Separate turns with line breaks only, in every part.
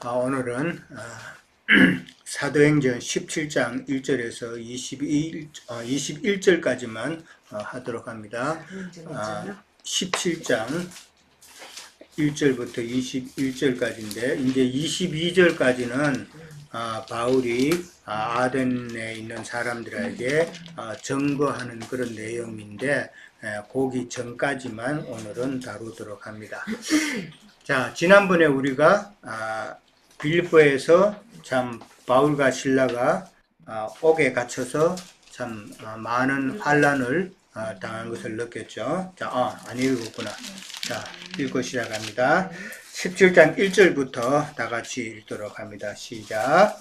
오늘은 사도행전 17장 1절에서 21절까지만 하도록 합니다. 17장 1절부터 21절까지인데 이제 22절까지는 바울이 아덴에 있는 사람들에게 증거하는 그런 내용인데 거기 전까지만 오늘은 다루도록 합니다. 자, 지난번에 우리가 빌립보에서 참 바울과 실라가 옥에 갇혀서 참 많은 환난을 당한 것을 느꼈죠. 자, 안 읽었구나. 자, 읽고 시작합니다. 17장 1절부터 다 같이 읽도록 합니다. 시작.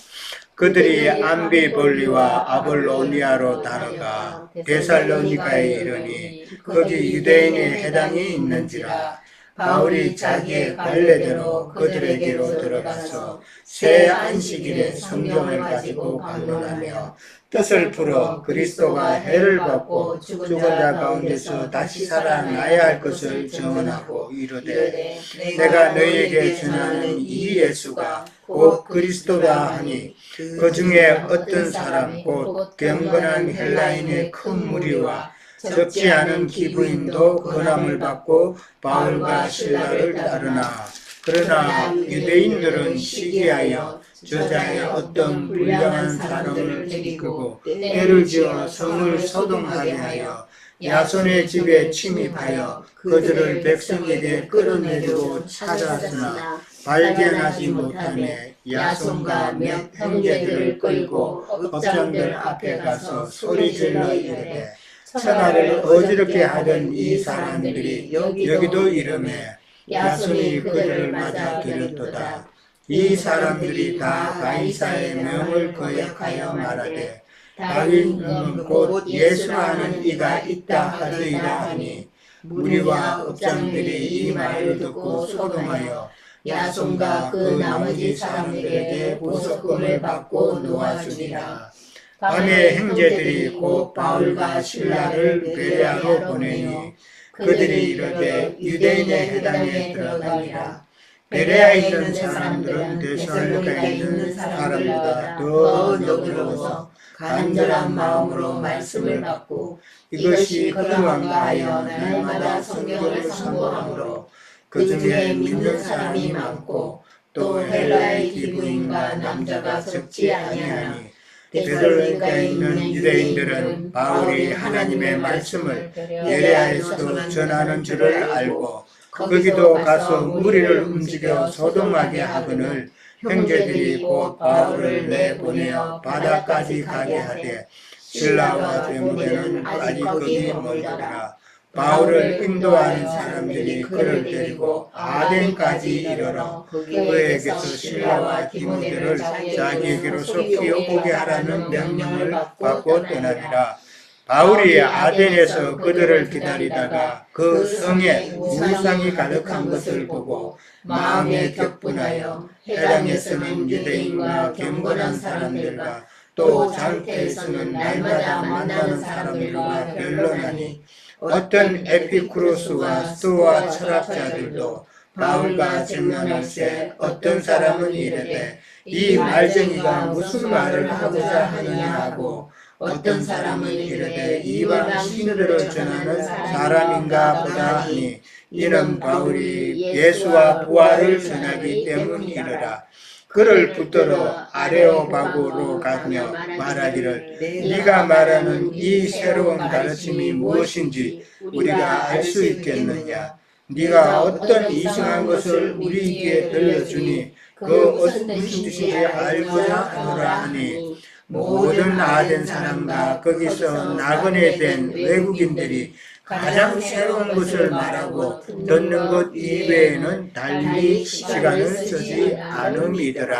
그들이 암비볼리와 아볼로니아로 다녀가 데살로니가에 이르니 거기 유대인의 회당이 있는지라. 바울이 자기의 관례대로 그들에게로 들어가서 새 안식일에 성경을 가지고 반론하며 뜻을 풀어 그리스도가 해를 받고 죽은 자 가운데서 다시 살아나야 할 것을 증언하고 이르되 내가 너희에게 전하는 이 예수가 곧 그리스도다 하니 그 중에 어떤 사람 곧 경건한 헬라인의 큰 무리와 적지 않은 기부인도 권함을 받고 바울과 실라를 따르나 그러나 유대인들은 시기하여 저자의 어떤 불량한 사람을 이끌고 때를 지어 성을 소동하게 하여 야손의 집에 침입하여 그들을 백성에게 끌어내리고 찾았으나 발견하지 못하매 야손과 몇 형제들을 끌고 업장들 앞에 가서 소리질러 이르되 천하를 어지럽게 하던 이 사람들이 여기도 이르매 야손이 그들을 맞아 들였도다. 이 사람들이 다 가이사의 명을 거역하여 말하되 다윗은 곧 예수라는 이가 있다 하더이라 하니 무리와 업장들이 이 말을 듣고 소동하여 야손과 그 나머지 사람들에게 보석금을 받고 놓아주니라. 밤에 형제들이 곧 바울과 실라를 베레아로 보내니 그들이 이르되 유대인의 회당에 들어가니라. 베레아에 있는 사람들은 데살로니가에 있는 사람보다 더 너그러워서 간절한 마음으로 말씀을 받고 이것이 그러한가 하여 날마다 성경을 선고하므로 그 중에 믿는 사람이 많고 또 헬라의 기부인과 남자가 적지 아니하니 데살로니가에 있는 유대인들은 바울이 하나님의 말씀을 베레아에서도 전하는 줄을 알고 거기도 가서 무리를 움직여 소동하게 하거늘 형제들이 곧 바울을 내보내어 바다까지 가게 하되 실라와 데모데는 아직 거기 멀더라. 바울을 인도하는 사람들이 그를 데리고 아덴까지 이르러 그에게서 실라와 디모데를 자기에게로 속히 오게 하라는 명령을 받고 떠나니라. 바울이 아덴에서 그들을 기다리다가 그 성에 우상이 가득한 것을 보고 마음에 격분하여 회당에서는 유대인과 경건한 사람들과 또 장태에서는 날마다 만나는 사람들과 변론하니 어떤 에피쿠로스와 스토아 철학자들도 바울과 증언할세 어떤 사람은 이르되 이 말쟁이가 무슨 말을 하고자 하느냐 하고 어떤 사람은 이르되 이방 신들을 전하는 사람인가 보다 하니 이는 바울이 예수와 부활을 전하기 때문이라. 그를 붙들어 아레오바고로 가며 말하기를 네가 말하는 이 새로운 가르침이 무엇인지 우리가 알 수 있겠느냐. 네가 어떤 이상한 것을 우리에게 들려주니 그 무슨 뜻인지 알고자 하노라 하니 모든 아덴 사람과 거기서 나그네 된 외국인들이 가장 새로운 것을 말하고 듣는 것 이외에는 달리 시간을 쓰지 않음이더라.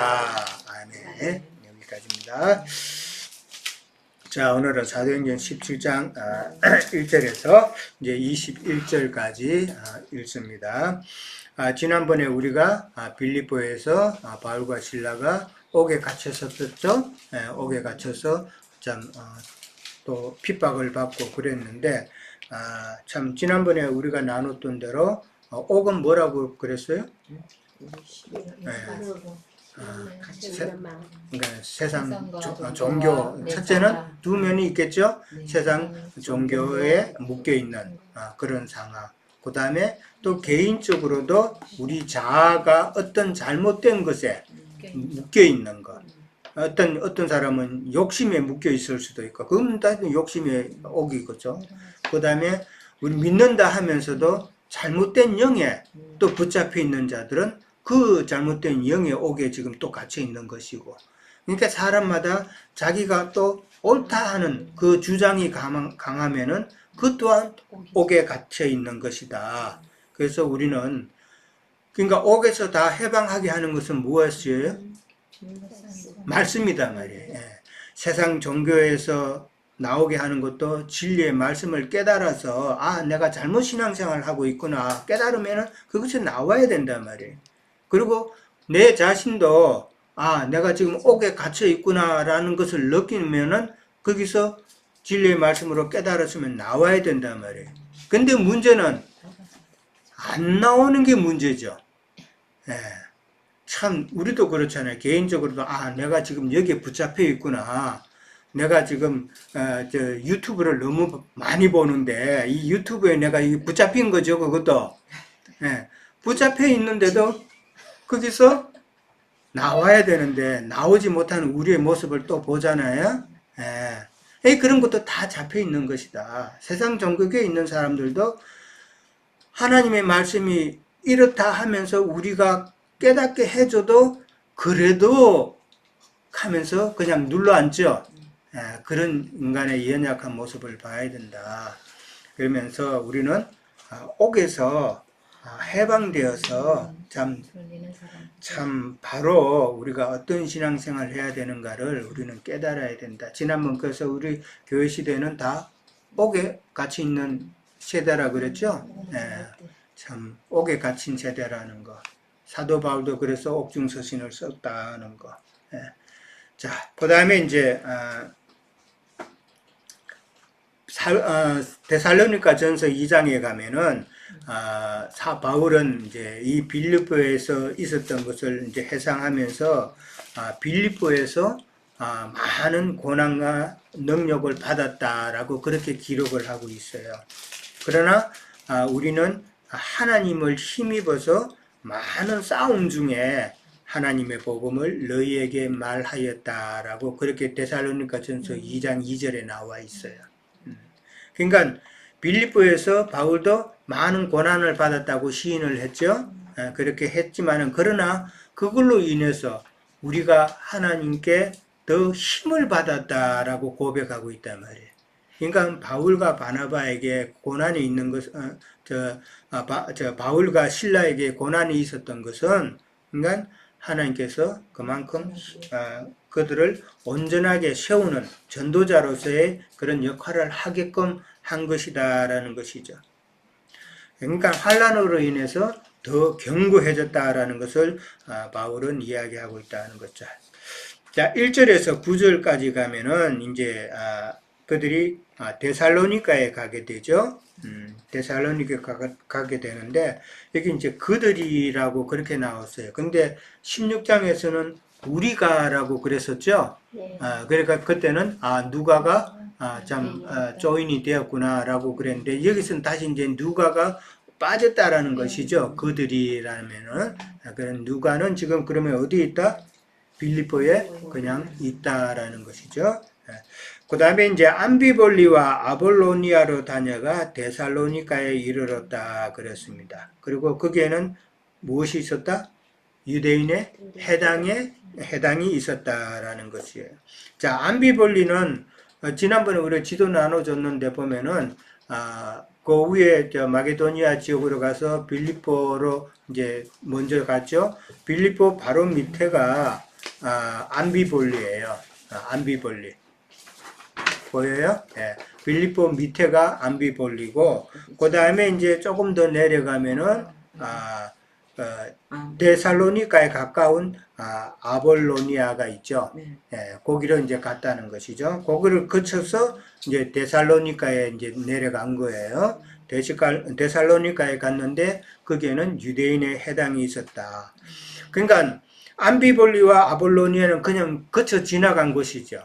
아멘. 여기까지입니다. 자, 오늘은 사도행전 17장 1절에서 이제 21절까지 읽습니다. 지난번에 우리가 빌립보에서 바울과 실라가 옥에 갇혔었죠. 옥에 갇혀서 참 또 핍박을 받고 그랬는데 참 지난번에 우리가 나눴던 대로 옥은 뭐라고 그랬어요? 그러니까 세상 종교 첫째는 두 면이 있겠죠. 세상 종교에 묶여 있는 그런 상황. 그 다음에 또 개인적으로도 우리 자아가 어떤 잘못된 것에 묶여 있는 것. 어떤 사람은 욕심에 묶여 있을 수도 있고, 그건 다 욕심의 옥이겠죠. 그 다음에 우리 믿는다 하면서도 잘못된 영에 또 붙잡혀 있는 자들은 그 잘못된 영의 옥에 지금 또 갇혀 있는 것이고, 그러니까 사람마다 자기가 또 옳다 하는 그 주장이 강하면은 그 또한 옥에 갇혀 있는 것이다. 그래서 우리는 그러니까 옥에서 다 해방하게 하는 것은 무엇이에요? 말씀이다 말이에요. 예. 세상 종교에서 나오게 하는 것도 진리의 말씀을 깨달아서 내가 잘못 신앙생활을 하고 있구나 깨달으면 그것이 나와야 된단 말이에요. 그리고 내 자신도 내가 지금 옥에 갇혀 있구나라는 것을 느끼면은 거기서 진리의 말씀으로 깨달았으면 나와야 된단 말이에요. 근데 문제는 안 나오는 게 문제죠. 예. 참 우리도 그렇잖아요. 개인적으로도 내가 지금 여기에 붙잡혀 있구나. 내가 지금 유튜브를 너무 많이 보는데 이 유튜브에 내가 붙잡힌 거죠. 그것도 예. 붙잡혀 있는데도 거기서 나와야 되는데 나오지 못하는 우리의 모습을 또 보잖아요. 예. 그런 것도 다 잡혀 있는 것이다. 세상 종교에 있는 사람들도 하나님의 말씀이 이렇다 하면서 우리가 깨닫게 해줘도 그래도 하면서 그냥 눌러앉죠. 그런 인간의 연약한 모습을 봐야 된다. 그러면서 우리는 옥에서 해방되어서 참 바로 우리가 어떤 신앙생활을 해야 되는가를 우리는 깨달아야 된다. 지난번 그래서 우리 교회 시대는 다 옥에 갇혀 있는 세대라 그랬죠. 참 옥에 갇힌 세대라는 거. 사도 바울도 그래서 옥중서신을 썼다는 거. 자, 그 다음에 이제 데살로니가 전서 2장에 가면은 바울은 이제 이 빌립보에서 있었던 것을 이제 해상하면서 빌립보에서 많은 고난과 능력을 받았다라고 그렇게 기록을 하고 있어요. 그러나 우리는 하나님을 힘입어서 많은 싸움 중에 하나님의 복음을 너희에게 말하였다라고 그렇게 데살로니가 전서 2장 2절에 나와 있어요. 그러니까 빌립보에서 바울도 많은 고난을 받았다고 시인을 했죠. 그렇게 했지만은 그러나 그걸로 인해서 우리가 하나님께 더 힘을 받았다라고 고백하고 있단 말이에요. 그러니까 바울과 바나바에게 고난이 있는 것, 바울과 실라에게 고난이 있었던 것은 그러니까 하나님께서 그만큼 그들을 온전하게 세우는 전도자로서의 그런 역할을 하게끔 한 것이다라는 것이죠. 그러니까 환난으로 인해서 더 견고해졌다라는 것을 바울은 이야기하고 있다는 거죠. 자, 1절에서 9절까지 가면은 이제 그들이 데살로니가에 가게 되죠. 데살로니가에 가게 되는데 여기 이제 그들이라고 그렇게 나왔어요. 근데 16장에서는 우리가라고 그랬었죠. 그러니까 그때는 누가가 조인이 되었구나라고 그랬는데 여기서는 다시 이제 누가가 빠졌다라는 것이죠. 그들이라면은 그런 누가는 지금 그러면 어디에 있다? 빌립보에 그냥 있다라는 것이죠. 그 다음에 이제 암비볼리와 아볼로니아로 다녀가 데살로니가에 이르렀다 그랬습니다. 그리고 거기에는 무엇이 있었다? 유대인의 해당이 있었다라는 것이에요. 자, 암비볼리는 지난번에 우리 지도 나눠줬는데 보면은 그 위에 마게도니아 지역으로 가서 빌립보로 이제 먼저 갔죠. 빌립보 바로 밑에가 암비볼리예요. 암비볼리 보여요? 예. 빌립보 밑에가 암비볼리고 그 다음에 이제 조금 더 내려가면은 데살로니가에 가까운 아볼로니아가 있죠. 예, 거기로 이제 갔다는 것이죠. 거기를 거쳐서 이제 데살로니가에 이제 내려간 거예요. 데살로니가에 갔는데 거기에는 유대인의 해당이 있었다. 그러니까 암비볼리와 아볼로니아는 그냥 거쳐 지나간 곳이죠.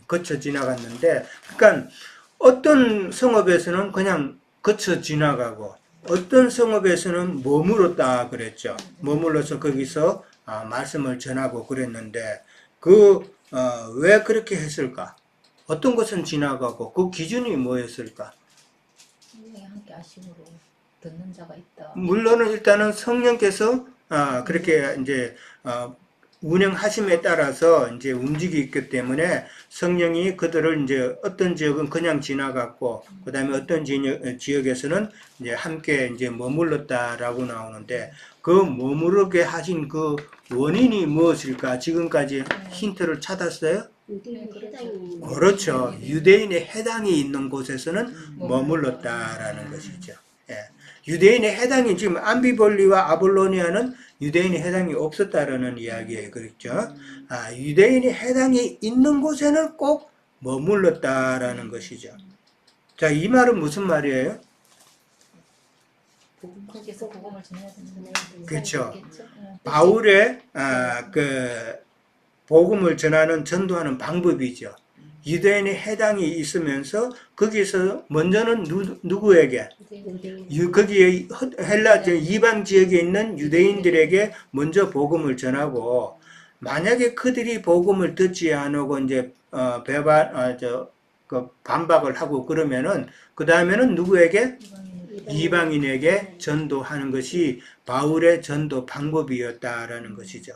거쳐 지나갔는데, 그러니까 어떤 성읍에서는 그냥 거쳐 지나가고 어떤 성읍에서는 머물렀다 그랬죠. 머물러서 거기서 말씀을 전하고 그랬는데 왜 그렇게 했을까? 어떤 것은 지나가고 그 기준이 뭐였을까?
성령이 함께 하심으로 듣는 자가 있다.
물론은 일단은 성령께서 그렇게 이제 운영하심에 따라서 이제 움직이기 때문에 성령이 그들을 이제 어떤 지역은 그냥 지나갔고 그 다음에 어떤 지역에서는 이제 함께 이제 머물렀다라고 나오는데 그 머무르게 하신 그 원인이 무엇일까? 지금까지 힌트를 찾았어요? 그렇죠. 유대인의 해당이 있는 곳에서는 머물렀다라는 것이죠. 예. 유대인의 해당이 지금 암비볼리와 아볼로니아는 유대인의 해당이 없었다라는 이야기예요. 그렇죠? 유대인의 해당이 있는 곳에는 꼭 머물렀다라는 것이죠. 자, 이 말은 무슨 말이에요?
거기서 복음을 전해야 되는
그렇죠. 바울의 그 복음을 전하는 전도하는 방법이죠. 유대인의 해당이 있으면서 거기서 먼저는 누구에게? 거기에 헬라 이방 지역에 있는 유대인들에게 먼저 복음을 전하고 만약에 그들이 복음을 듣지 않고 이제 반박을 하고 그러면은 그 다음에는 누구에게? 이방인에게 전도하는 것이 바울의 전도 방법이었다라는 것이죠.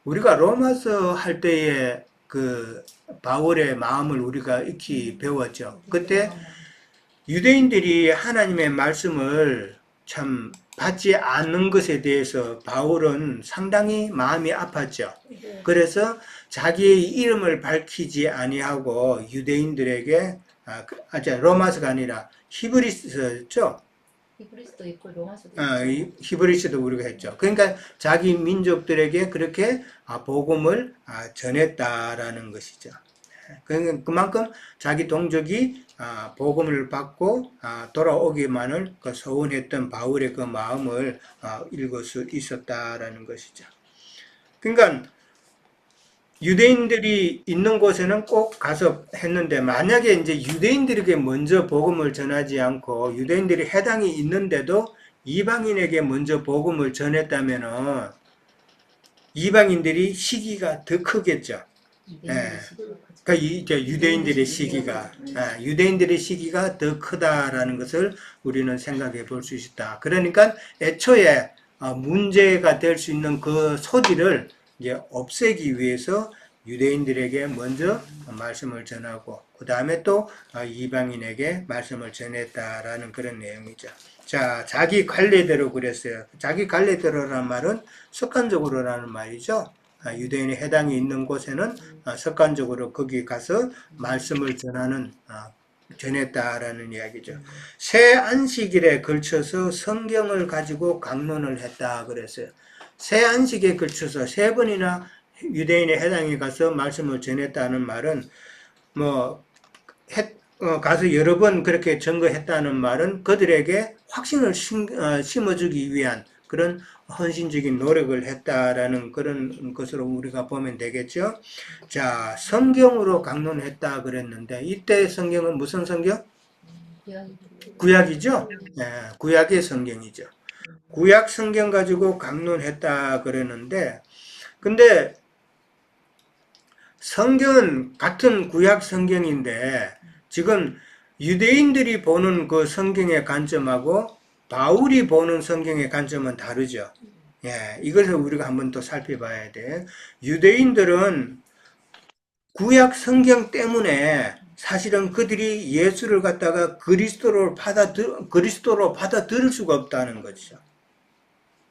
우리가 로마서 할 때에 그 바울의 마음을 우리가 익히 배웠죠. 그때 유대인들이 하나님의 말씀을 참 받지 않는 것에 대해서 바울은 상당히 마음이 아팠죠. 그래서 자기의 이름을 밝히지 아니하고 유대인들에게 로마서가 아니라 히브리서였죠.
히브리서도 있고 로마서도
있고 히브리서도 우리가 했죠. 그러니까 자기 민족들에게 그렇게 복음을 전했다라는 것이죠. 그러니까 그만큼 자기 동족이 복음을 받고 돌아오기만을 소원했던 바울의 그 마음을 읽을 수 있었다라는 것이죠. 그러니까 유대인들이 있는 곳에는 꼭 가서 했는데 만약에 이제 유대인들에게 먼저 복음을 전하지 않고 유대인들이 해당이 있는데도 이방인에게 먼저 복음을 전했다면은 이방인들이 시기가 더 크겠죠. 그러니까 이제 유대인들의 시기가 더 크다라는 것을 우리는 생각해 볼 수 있다. 그러니까 애초에 문제가 될 수 있는 그 소지를 이제 없애기 위해서 유대인들에게 먼저 말씀을 전하고 그 다음에 또 이방인에게 말씀을 전했다라는 그런 내용이죠. 자, 자기 관례대로 그랬어요. 자기 관례대로라는 말은 습관적으로라는 말이죠. 유대인의 해당이 있는 곳에는 습관적으로 거기 가서 말씀을 전했다라는 이야기죠. 새 안식일에 걸쳐서 성경을 가지고 강론을 했다 그랬어요. 새 안식에 걸쳐서 3번이나 유대인의 해당에 가서 말씀을 전했다는 말은 가서 여러 번 그렇게 증거했다는 말은 그들에게 확신을 심어주기 위한 그런 헌신적인 노력을 했다라는 그런 것으로 우리가 보면 되겠죠. 자, 성경으로 강론했다 그랬는데 이때 성경은 무슨 성경? 구약이죠. 구약의 성경이죠. 구약 성경 가지고 강론했다 그랬는데 근데 성경은 같은 구약 성경인데 지금 유대인들이 보는 그 성경의 관점하고 바울이 보는 성경의 관점은 다르죠. 이것을 우리가 한번 또 살펴봐야 돼. 유대인들은 구약 성경 때문에 사실은 그들이 예수를 갖다가 그리스도로 받아들일 수가 없다는 것이죠.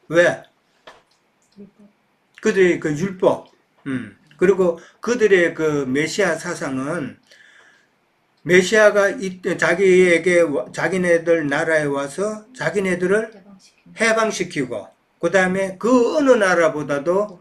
왜? 그들의 그 율법, 그리고 그들의 그 메시아 사상은 메시아가 자기네들 나라에 와서 자기네들을 해방시키고 그 다음에 그 어느 나라보다도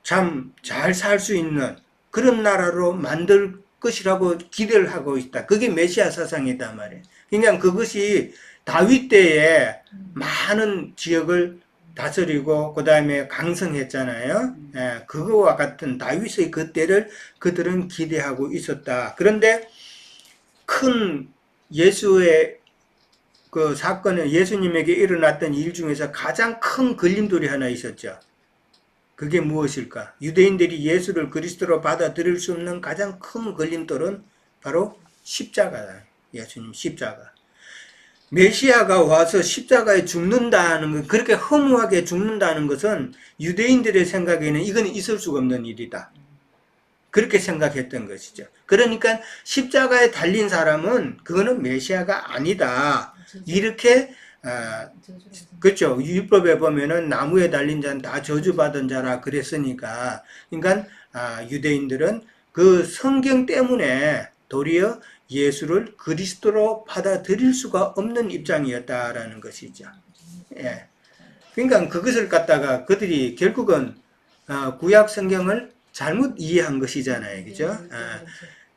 참 잘 살 수 있는 그런 나라로 만들 것이라고 기대를 하고 있다. 그게 메시아 사상이다 말이에요. 그냥 그것이 다윗 때에 많은 지역을 다스리고 그 다음에 강성했잖아요. 예, 그거와 같은 다윗의 그 때를 그들은 기대하고 있었다. 그런데 큰 예수의 그 사건은 예수님에게 일어났던 일 중에서 가장 큰 걸림돌이 하나 있었죠. 그게 무엇일까? 유대인들이 예수를 그리스도로 받아들일 수 없는 가장 큰 걸림돌은 바로 십자가다. 예수님 십자가. 메시아가 와서 십자가에 죽는다는 것, 그렇게 허무하게 죽는다는 것은 유대인들의 생각에는 이건 있을 수가 없는 일이다. 그렇게 생각했던 것이죠. 그러니까 십자가에 달린 사람은 그거는 메시아가 아니다. 이렇게 그렇죠. 율법에 보면은 나무에 달린 자는 다 저주받은 자라 그랬으니까. 그러니까 유대인들은 그 성경 때문에 도리어 예수를 그리스도로 받아들일 수가 없는 입장이었다라는 것이죠. 예. 그러니까 그것을 갖다가 그들이 결국은 구약 성경을 잘못 이해한 것이잖아요. 그죠?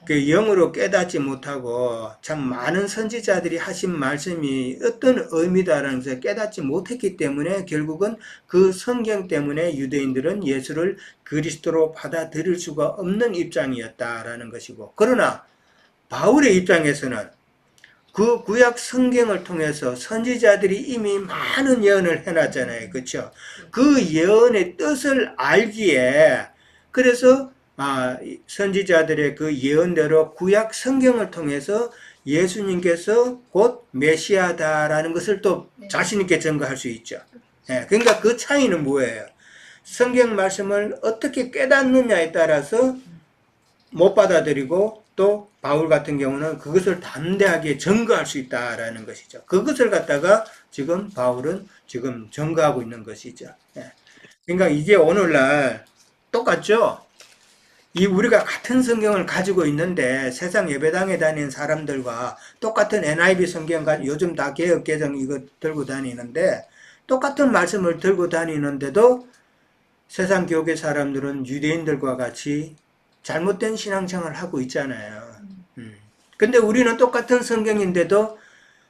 그 영으로 깨닫지 못하고 참 많은 선지자들이 하신 말씀이 어떤 의미다라는 것을 깨닫지 못했기 때문에 결국은 그 성경 때문에 유대인들은 예수를 그리스도로 받아들일 수가 없는 입장이었다라는 것이고, 그러나 바울의 입장에서는 그 구약 성경을 통해서 선지자들이 이미 많은 예언을 해놨잖아요. 그렇죠? 그 예언의 뜻을 알기에 그래서 선지자들의 그 예언대로 구약 성경을 통해서 예수님께서 곧 메시아다라는 것을 또 자신 있게 증거할 수 있죠. 예, 그러니까 그 차이는 뭐예요? 성경 말씀을 어떻게 깨닫느냐에 따라서 못 받아들이고 또 바울 같은 경우는 그것을 담대하게 증거할 수 있다라는 것이죠. 그것을 갖다가 지금 바울은 지금 증거하고 있는 것이죠. 예. 그러니까 이게 오늘날 똑같죠? 이 우리가 같은 성경을 가지고 있는데 세상 예배당에 다니는 사람들과 똑같은 NIV 성경 요즘 다 개역 개정 이거 들고 다니는데 똑같은 말씀을 들고 다니는데도 세상 교계 사람들은 유대인들과 같이 잘못된 신앙생활을 하고 있잖아요. 근데 우리는 똑같은 성경인데도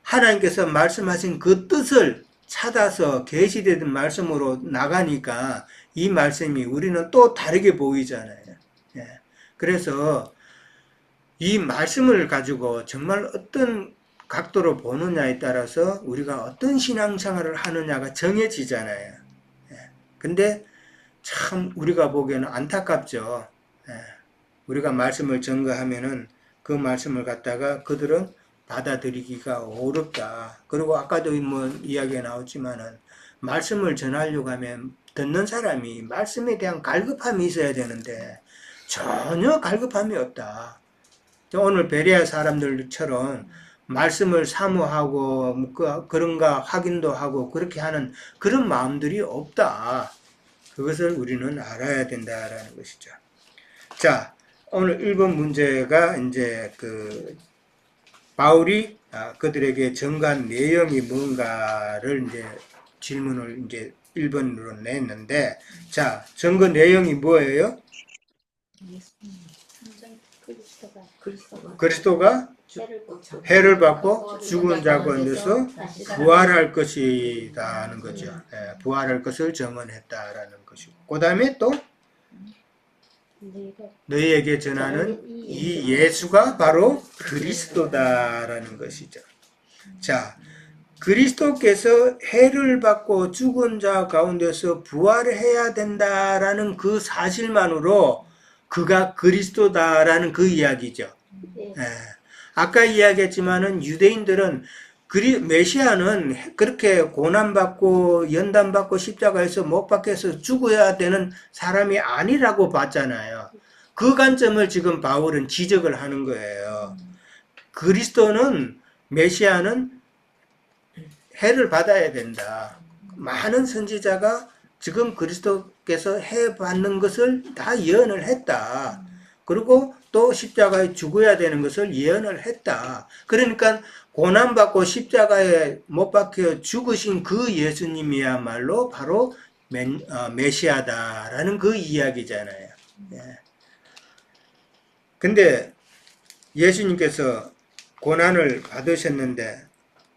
하나님께서 말씀하신 그 뜻을 찾아서 계시된 말씀으로 나가니까 이 말씀이 우리는 또 다르게 보이잖아요. 예. 그래서 이 말씀을 가지고 정말 어떤 각도로 보느냐에 따라서 우리가 어떤 신앙생활을 하느냐가 정해지잖아요. 예. 근데 참 우리가 보기에는 안타깝죠. 예. 우리가 말씀을 증거하면은 그 말씀을 갖다가 그들은 받아들이기가 어렵다. 그리고 아까도 뭐 이야기가 나왔지만은 말씀을 전하려고 하면 듣는 사람이 말씀에 대한 갈급함이 있어야 되는데 전혀 갈급함이 없다. 오늘 베레아 사람들처럼 말씀을 사모하고 그런가 확인도 하고 그렇게 하는 그런 마음들이 없다. 그것을 우리는 알아야 된다라는 것이죠. 자, 오늘 1번 문제가 이제 그 바울이 그들에게 전가한 내용이 뭔가를 이제 질문을 이제 1번으로 냈는데, 자, 전거 내용이 뭐예요? 그리스도가 해를 받고 죽은 자 가운데서 부활할 것이다 하는 거죠. 예, 부활할 것을 증언했다라는 것이고, 그 다음에 또 너희에게 전하는 이 예수가 바로 그리스도다라는 것이죠. 자, 그리스도께서 해를 받고 죽은 자 가운데서 부활해야 된다라는 그 사실만으로 그가 그리스도다라는 그 이야기죠. 예. 아까 이야기했지만은 유대인들은 메시아는 그렇게 고난받고 연단받고 십자가에서 못 박혀서 죽어야 되는 사람이 아니라고 봤잖아요. 그 관점을 지금 바울은 지적을 하는 거예요. 그리스도는 메시아는 해를 받아야 된다. 많은 선지자가 지금 그리스도께서 해 받는 것을 다 예언을 했다. 그리고 또 십자가에 죽어야 되는 것을 예언을 했다. 그러니까 고난받고 십자가에 못 박혀 죽으신 그 예수님이야말로 바로 메시아다라는 그 이야기잖아요. 예. 근데 예수님께서 고난을 받으셨는데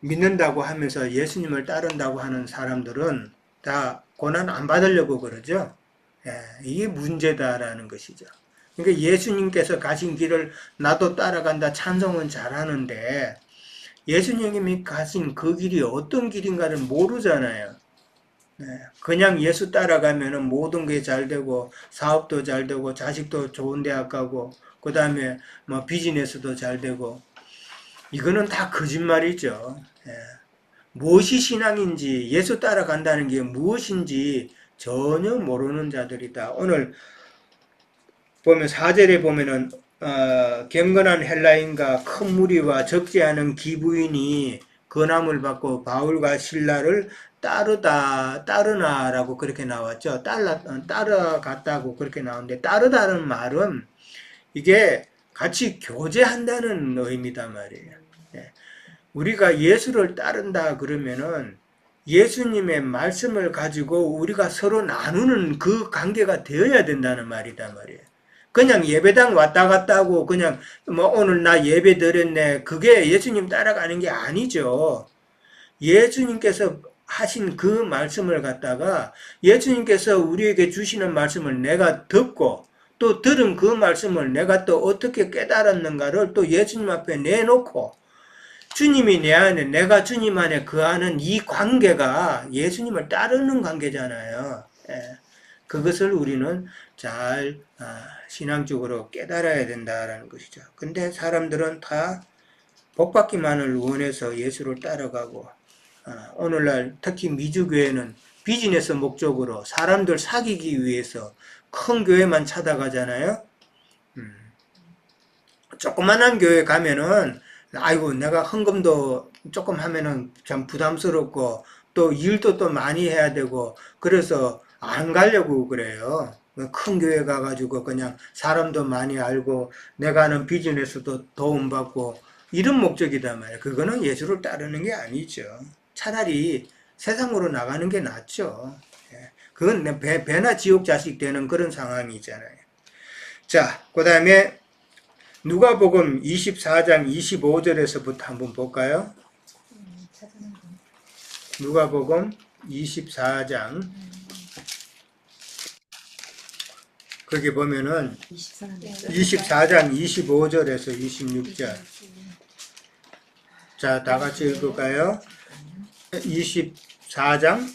믿는다고 하면서 예수님을 따른다고 하는 사람들은 다 고난 안 받으려고 그러죠. 예, 이게 문제다라는 것이죠. 그러니까 예수님께서 가신 길을 나도 따라간다 찬송은 잘하는데 예수님이 가신 그 길이 어떤 길인가를 모르잖아요. 네, 그냥 예수 따라가면은 모든 게 잘 되고 사업도 잘 되고 자식도 좋은 대학 가고 그 다음에 뭐 비즈니스도 잘 되고 이거는 다 거짓말이죠. 예. 무엇이 신앙인지 예수 따라간다는 게 무엇인지 전혀 모르는 자들이다. 오늘 보면 4절에 보면은 경건한 헬라인과 큰 무리와 적지 않은 기부인이 건함을 받고 바울과 신라를 따르나라고 그렇게 나왔죠. 따라갔다고 그렇게 나오는데 따르다는 말은 이게 같이 교제한다는 의미단 말이에요. 예. 우리가 예수를 따른다 그러면은 예수님의 말씀을 가지고 우리가 서로 나누는 그 관계가 되어야 된다는 말이단 말이에요. 그냥 예배당 왔다 갔다 하고 그냥 뭐 오늘 나 예배 드렸네. 그게 예수님 따라가는 게 아니죠. 예수님께서 하신 그 말씀을 갖다가 예수님께서 우리에게 주시는 말씀을 내가 듣고 또 들은 그 말씀을 내가 또 어떻게 깨달았는가를 또 예수님 앞에 내놓고 주님이 내 안에 내가 주님 안에 거하는 이 관계가 예수님을 따르는 관계잖아요. 예. 그것을 우리는 잘 신앙적으로 깨달아야 된다라는 것이죠. 근데 사람들은 다 복받기만을 원해서 예수를 따라가고 오늘날 특히 미주교회는 비즈니스 목적으로 사람들 사귀기 위해서 큰 교회만 찾아가잖아요. 조그만한 교회 가면은 아이고 내가 헌금도 조금 하면은 참 부담스럽고 또 일도 또 많이 해야 되고 그래서 안 가려고 그래요. 큰 교회 가가지고 그냥 사람도 많이 알고 내가 하는 비즈니스도 도움받고 이런 목적이단 말이에요. 그거는 예수를 따르는 게 아니죠. 차라리 세상으로 나가는 게 낫죠. 그건 배나 지옥 자식 되는 그런 상황이잖아요. 자, 그 다음에 누가복음 24장 25절에서부터 한번 볼까요? 누가복음 24장 거기 보면은 24장 25절에서 26절 자, 다 같이 읽을까요? 24장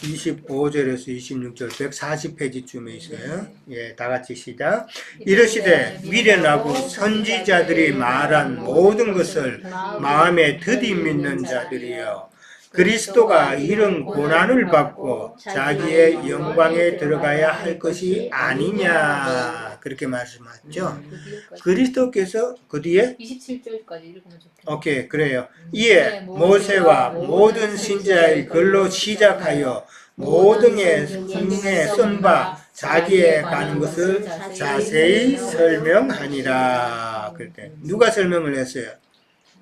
25절에서 26절 140페이지쯤에 있어요. 예, 다 같이 시작. 이르시되 미련하고 선지자들이 말한 모든 것을 마음에 드디 믿는 자들이여 그리스도가 이런 고난을 받고 자기의 영광에 들어가야 할 것이 아니냐 그렇게 말씀하셨죠. 그리스도께서 그 뒤에
27절까지 읽으면 좋겠네요.
오케이 그래요. 이에 모세와 모든 신자의 글로 시작하여 모든의 성경에 쓴 바 자기의 가는 것을 자세히 설명하니라. 그때 누가 설명을 했어요?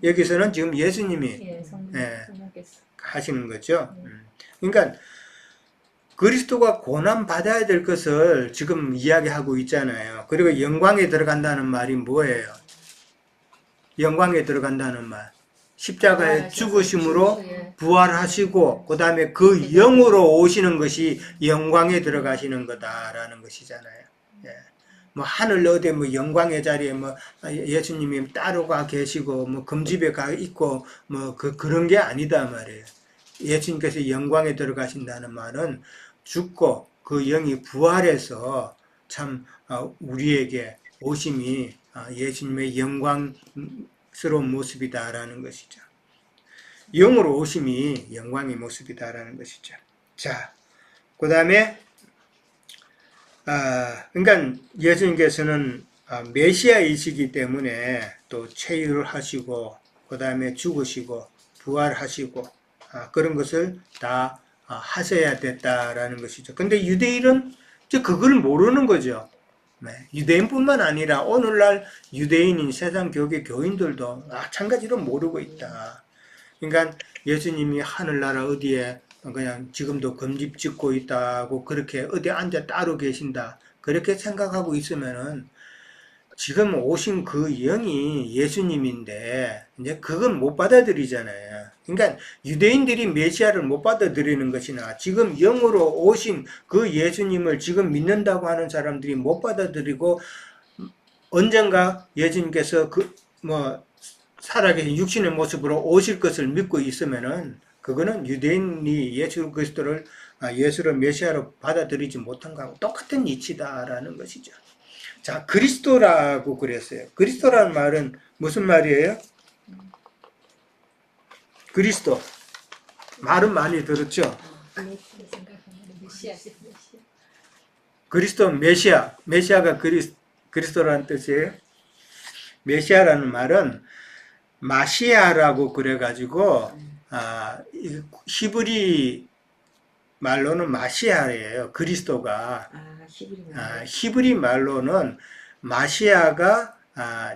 여기서는 지금 예수님이 하시는 거죠. 그러니까 그리스도가 고난 받아야 될 것을 지금 이야기하고 있잖아요. 그리고 영광에 들어간다는 말이 뭐예요? 영광에 들어간다는 말. 십자가에 죽으심으로 부활하시고 그 다음에 그 영으로 오시는 것이 영광에 들어가시는 거다라는 것이잖아요. 예. 뭐 하늘 어디 뭐 영광의 자리에 뭐 예수님이 따로가 계시고 뭐 금집에 가 있고 뭐 그런 게 아니다 말이에요. 예수님께서 영광에 들어가신다는 말은 죽고 그 영이 부활해서 참 우리에게 오심이 예수님의 영광스러운 모습이다라는 것이죠. 영으로 오심이 영광의 모습이다라는 것이죠. 자, 그 다음에 그러니까 예수님께서는 메시아이시기 때문에 또 체유를 하시고 그 다음에 죽으시고 부활하시고 그런 것을 다 하셔야 됐다라는 것이죠. 근데 유대인은 그걸 모르는 거죠. 네, 유대인뿐만 아니라 오늘날 유대인인 세상 교계 교인들도 마찬가지로 모르고 있다. 그러니까 예수님이 하늘나라 어디에 그냥 지금도 금집 짓고 있다고 그렇게 어디 앉아 따로 계신다. 그렇게 생각하고 있으면은 지금 오신 그 영이 예수님인데 이제 그건 못 받아들이잖아요. 그러니까 유대인들이 메시아를 못 받아들이는 것이나 지금 영으로 오신 그 예수님을 지금 믿는다고 하는 사람들이 못 받아들이고 언젠가 예수님께서 살아계신 육신의 모습으로 오실 것을 믿고 있으면은 그거는 유대인이 예수를 메시아로 받아들이지 못한 거하고 똑같은 이치다라는 것이죠. 자, 그리스도라고 그랬어요. 그리스도라는 말은 무슨 말이에요? 그리스도. 말은 많이 들었죠? 그리스도 메시아. 메시아가 그리스도라는 뜻이에요. 메시아라는 말은 마시아라고 그래가지고 히브리 말로는 마시아예요. 그리스도가. 히브리 말로는 마시아가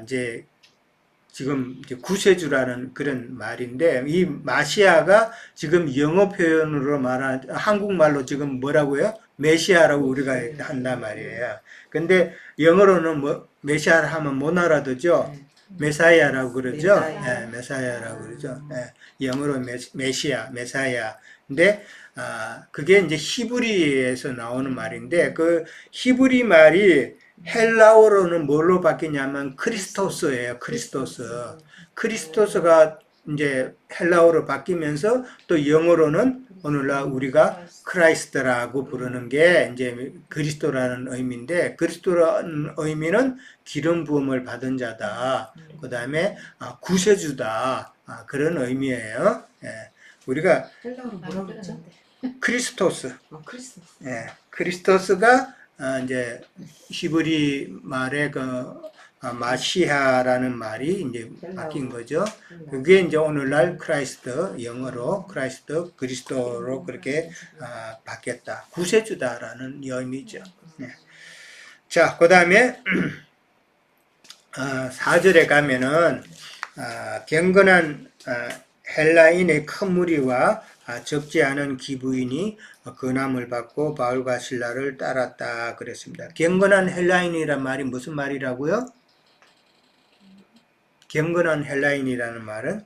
이제 지금 이제 구세주라는 그런 말인데 이 마시아가 지금 영어 표현으로 말하는 한국말로 지금 뭐라고요? 메시아라고 우리가 한단 말이에요. 근데 영어로는 메시아를 하면 못 알아듣죠? 메사야라고 그러죠? 네, 메사야라고 그러죠. 네, 영어로 메시아, 메사야. 근데 그게 이제 히브리에서 나오는 말인데 그 히브리 말이 헬라어로는 뭘로 바뀌냐면 크리스토스예요. 크리스토스가 이제 헬라어로 바뀌면서 또 영어로는 오늘날 우리가 크라이스트라고 부르는 게 이제 그리스도라는 의미인데 그리스도라는 의미는 기름 부음을 받은 자다. 그 다음에 구세주다. 그런 의미예요. 예. 우리가
헬라어로 뭐라고 그랬죠?
크리스토스.
크리스토스.
예. 크리스토스가 이제 히브리 말의 마시아라는 말이 이제 바뀐 거죠. 그게 이제 오늘날 크라이스트, 영어로 크라이스트, 그리스도로 그렇게 바뀌었다. 구세주다라는 의미죠. 네. 자, 그 다음에 4절에 가면은 경건한 헬라인의 큰 무리와 적지 않은 기부인이 근함을 받고 바울과 실라를 따랐다 그랬습니다. 경건한 헬라인이란 말이 무슨 말이라고요? 경건한 헬라인이라는 말은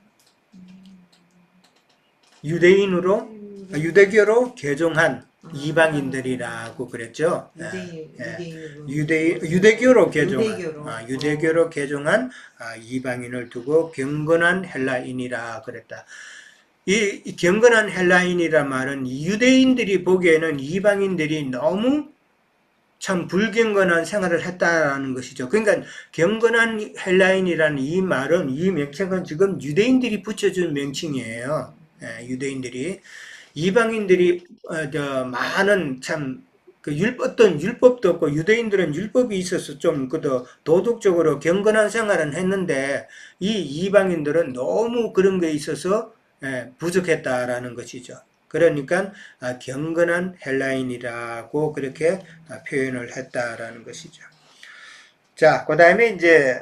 유대교로 개종한 이방인들이라고 그랬죠. 유대교로 개종한 이방인을 두고 경건한 헬라인이라 그랬다. 이 경건한 헬라인이란 말은 유대인들이 보기에는 이방인들이 너무 참 불경건한 생활을 했다라는 것이죠. 그러니까 경건한 헬라인이라는 이 말은 이 명칭은 지금 유대인들이 붙여준 명칭이에요. 유대인들이 이방인들이 많은 참 어떤 율법도 없고 유대인들은 율법이 있어서 좀 도덕적으로 경건한 생활은 했는데 이 이방인들은 너무 그런 게 있어서 부족했다라는 것이죠. 그러니까 경건한 헬라인이라고 그렇게 표현을 했다라는 것이죠. 자, 그 다음에 이제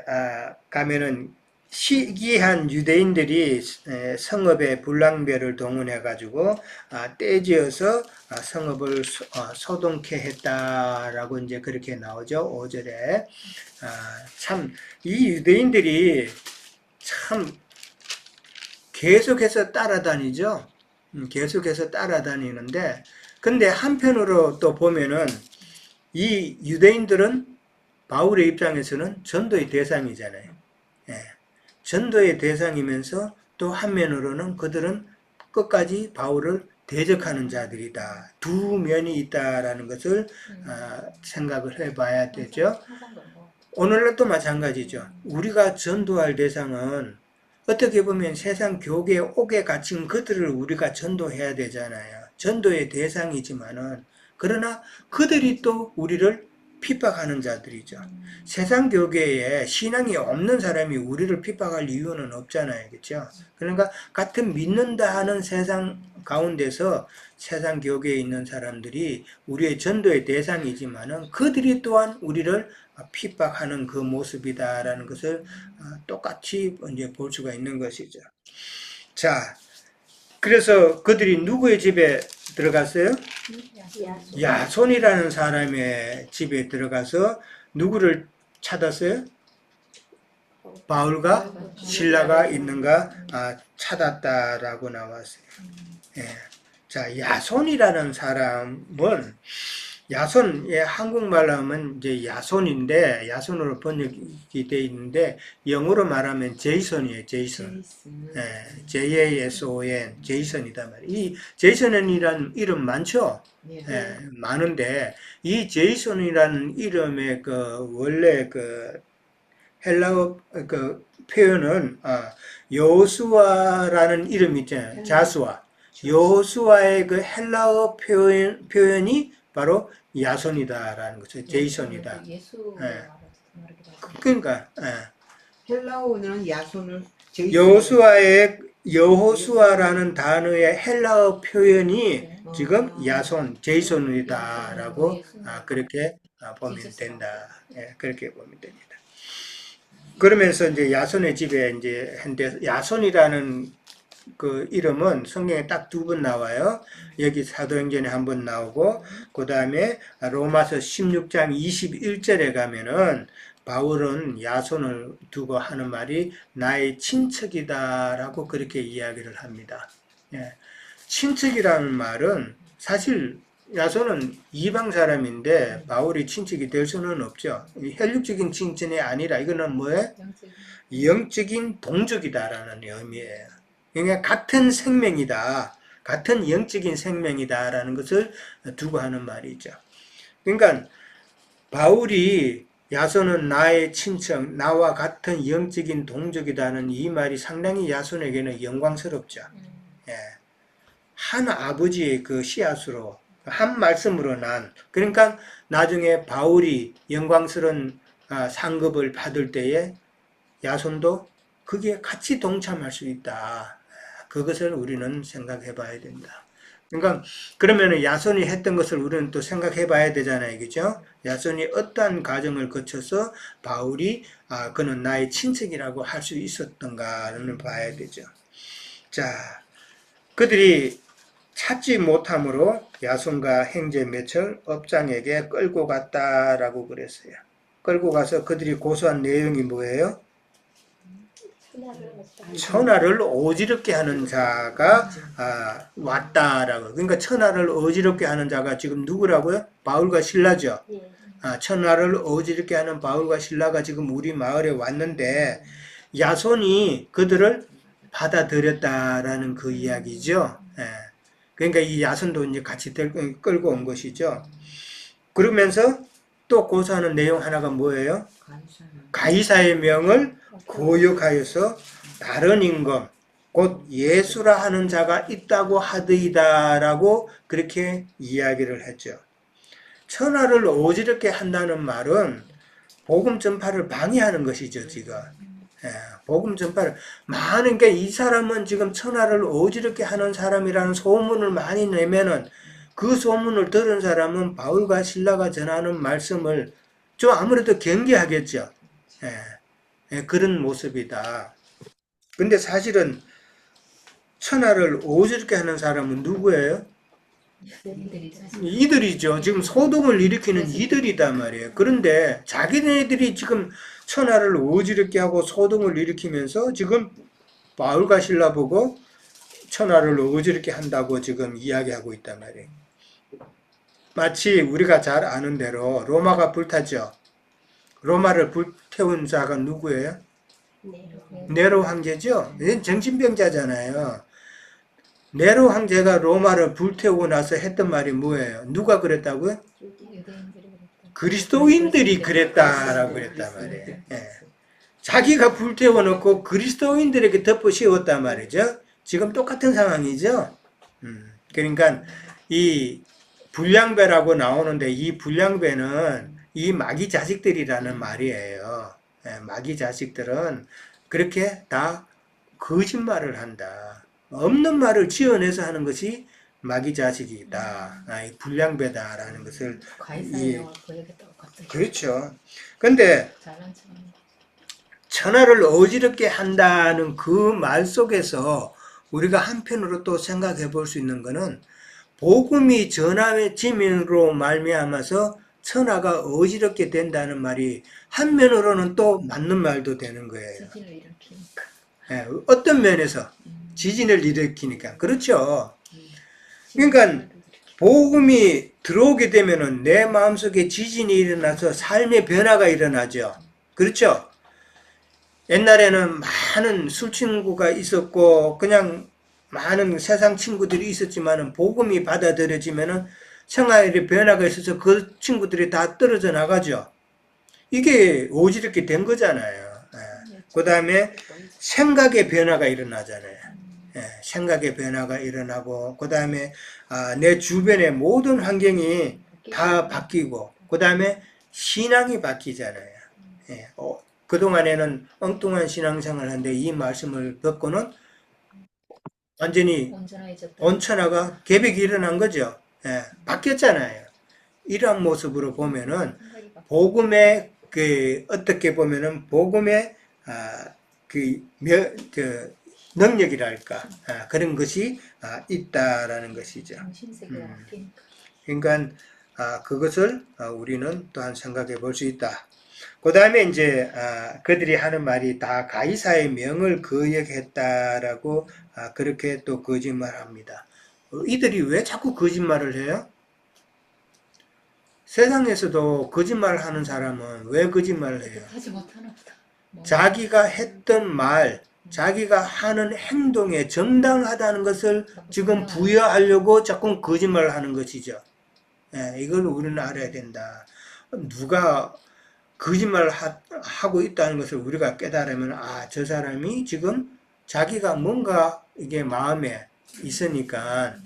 가면은 시기한 유대인들이 성읍에 불량배를 동원해 가지고 떼지어서 성읍을 소동케 했다라고 이제 그렇게 나오죠. 5절에 참 이 유대인들이 참 계속해서 따라다니죠. 계속해서 따라다니는데 근데 한편으로 또 보면은 이 유대인들은 바울의 입장에서는 전도의 대상이잖아요. 전도의 대상이면서 또 한면으로는 그들은 끝까지 바울을 대적하는 자들이다. 두 면이 있다라는 것을 생각을 해봐야 되죠. 오늘날도 마찬가지죠. 우리가 전도할 대상은 어떻게 보면 세상 교계에 옥에 갇힌 그들을 우리가 전도해야 되잖아요. 전도의 대상이지만은 그러나 그들이 또 우리를 핍박하는 자들이죠. 세상 교계에 신앙이 없는 사람이 우리를 핍박할 이유는 없잖아요. 그렇죠? 그러니까 같은 믿는다 하는 세상 가운데서 세상 교계에 있는 사람들이 우리의 전도의 대상이지만은 그들이 또한 우리를 핍박하는 그 모습이다라는 것을 똑같이 이제 볼 수가 있는 것이죠. 자, 그래서 그들이 누구의 집에 들어갔어요? 야손이라는 사람의 집에 들어가서 누구를 찾았어요? 바울과 신라가 있는가 찾았다라고 나왔어요. 예. 자, 야손이라는 사람은 야손, 예, 한국말로 하면 이제 야손인데 야손으로 번역이 돼 있는데 영어로 말하면 제이슨이에요. 제이슨. 예, JASON, 제이슨이다 말이에요. 이 제이슨이라는 이름 많죠? 예, 많은데 이 제이슨이라는 이름의 그 원래 그 헬라어 그 표현은 여호수아라는 이름 있잖아요. 자수아. 여호수아의 그 헬라어 표현이 바로 야손이다라는 거죠. 제이손이다.
예수
예. 그러니까
헬라어는 야손을
여호수아의 여호수아라는 단어의 헬라어 표현이 지금 야손, 제이손이다라고 그렇게 보면 된다. 예, 그렇게 보면 됩니다. 그러면서 이제 야손의 집에 이제 한데 야손이라는 그 이름은 성경에 딱 두 번 나와요. 여기 사도행전에 한 번 나오고 그 다음에 로마서 16장 21절에 가면은 바울은 야손을 두고 하는 말이 나의 친척이다라고 그렇게 이야기를 합니다. 예. 친척이라는 말은 사실 야손은 이방 사람인데 바울이 친척이 될 수는 없죠. 혈육적인 친척이 아니라 이거는 뭐예요? 영적인 동족이다라는 의미예요. 그러니까 같은 생명이다. 같은 영적인 생명이다라는 것을 두고 하는 말이죠. 그러니까 바울이 야손은 나의 친척, 나와 같은 영적인 동족이다는 이 말이 상당히 야손에게는 영광스럽죠. 예. 한 아버지의 그 씨앗으로 한 말씀으로 난 그러니까 나중에 바울이 영광스러운 상급을 받을 때에 야손도 그게 같이 동참할 수 있다. 그것을 우리는 생각해 봐야 된다. 그러니까 그러면 야손이 했던 것을 우리는 또 생각해 봐야 되잖아요. 그죠? 야손이 어떠한 과정을 거쳐서 바울이 그는 나의 친척이라고 할 수 있었던가를 봐야 되죠. 자, 그들이 찾지 못함으로 야손과 형제 몇을 업장에게 끌고 갔다라고 그랬어요. 끌고 가서 그들이 고소한 내용이 뭐예요? 천하를 어지럽게 하는 자가 왔다라고. 그러니까 천하를 어지럽게 하는 자가 지금 누구라고요? 바울과 신라죠. 천하를 어지럽게 하는 바울과 신라가 지금 우리 마을에 왔는데 야손이 그들을 받아들였다라는 그 이야기죠. 그러니까 이 야손도 이제 같이 끌고 온 것이죠. 그러면서 또 고소하는 내용 하나가 뭐예요? 가이사의 명을 거역하여서 다른 임금 곧 예수라 하는 자가 있다고 하더이다라고 그렇게 이야기를 했죠. 천하를 어지럽게 한다는 말은 복음 전파를 방해하는 것이죠. 지금 복음 전파를 많은 게 이 사람은 지금 천하를 어지럽게 하는 사람이라는 소문을 많이 내면은 그 소문을 들은 사람은 바울과 신라가 전하는 말씀을 좀 아무래도 경계하겠죠. 그런 모습이다. 근데 사실은 천하를 어지럽게 하는 사람은 누구예요? 이들이죠. 지금 소동을 일으키는 이들이단 말이에요. 그런데 자기네들이 지금 천하를 어지럽게 하고 소동을 일으키면서 지금 바울과 신라 보고 천하를 어지럽게 한다고 지금 이야기하고 있단 말이에요. 마치 우리가 잘 아는 대로 로마가 불탔죠. 로마를 불태운 자가 누구예요? 네로 황제죠. 정신병자잖아요. 네로 황제가 로마를 불태우고 나서 했던 말이 뭐예요? 누가 그랬다고요? 그리스도인들이 그랬다라고 그랬단 말이에요. 자기가 불태워놓고 그리스도인들에게 덮어 씌웠단 말이죠. 지금 똑같은 상황이죠. 그러니까 이 불량배라고 나오는데 이 불량배는 이 마귀 자식들이라는 말이에요. 마귀 자식들은 그렇게 다 거짓말을 한다. 없는 말을 지어내서 하는 것이 마귀 자식이다. 불량배다라는 것을 그렇죠. 근데 천하를 어지럽게 한다는 그 말 속에서 우리가 한편으로 또 생각해 볼 수 있는 것은 복음이 전함의 지명으로 말미암아서 천하가 어지럽게 된다는 말이 한면으로는 또 맞는 말도 되는 거예요.
지진을 일으키니까.
예, 어떤 면에서
음,
지진을 일으키니까. 그렇죠.
음.
그러니까
지진을 일으키니까.
복음이 들어오게 되면은 내 마음속에 지진이 일어나서 삶의 변화가 일어나죠. 그렇죠? 옛날에는 많은 술 친구가 있었고 그냥 많은 세상 친구들이 있었지만은 복음이 받아들여지면은 생활의 변화가 있어서 그 친구들이 다 떨어져 나가죠. 이게 오지렇게 된 거잖아요. 그 다음에 생각의 변화가 일어나잖아요. 생각의 변화가 일어나고 그 다음에 내 주변의 모든 환경이 다 바뀌고 그 다음에 신앙이 바뀌잖아요. 예, 그동안에는 엉뚱한 신앙생활을 하는데 이 말씀을 듣고는 완전히
온전해졌다.
온천하가 계백이 일어난 거죠. 예, 바뀌었잖아요. 이러한 모습으로 보면은
생각이 바뀌-
복음의 그 어떻게 보면은 복음의 그 능력이랄까 그런 것이 있다라는 것이죠.
정신세계가 바뀌니까.
그러니까 그것을 우리는 또한 생각해 볼 수 있다. 그 다음에 이제 그들이 하는 말이 다 가이사의 명을 거역했다라고 그렇게 또 거짓말합니다. 이들이 왜 자꾸 거짓말을 해요? 세상에서도 거짓말하는 사람은 왜 거짓말을 해요?
하지 못하나 보다. 뭐,
자기가 했던 말, 자기가 하는 행동에 정당하다는 것을 지금 부여하려고 자꾸 거짓말을 하는 것이죠. 이걸 우리는 알아야 된다. 누가 거짓말을 하고 있다는 것을 우리가 깨달으면 저 사람이 지금 자기가 뭔가 이게 마음에 있으니까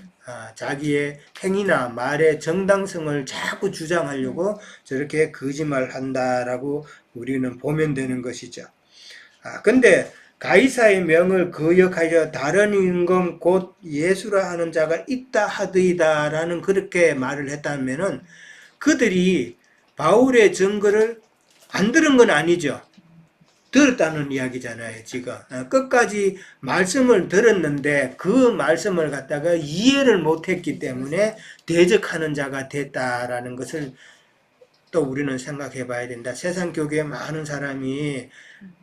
자기의 행위나 말의 정당성을 자꾸 주장하려고 저렇게 거짓말을 한다라고 우리는 보면 되는 것이죠. 근데 가이사의 명을 거역하여 다른 임금 곧 예수라 하는 자가 있다 하더이다라는 그렇게 말을 했다면은 그들이 바울의 증거를 안 들은 건 아니죠. 들었다는 이야기잖아요, 지금. 끝까지 말씀을 들었는데 그 말씀을 갖다가 이해를 못했기 때문에 대적하는 자가 됐다라는 것을 또 우리는 생각해 봐야 된다. 세상 교계에 많은 사람이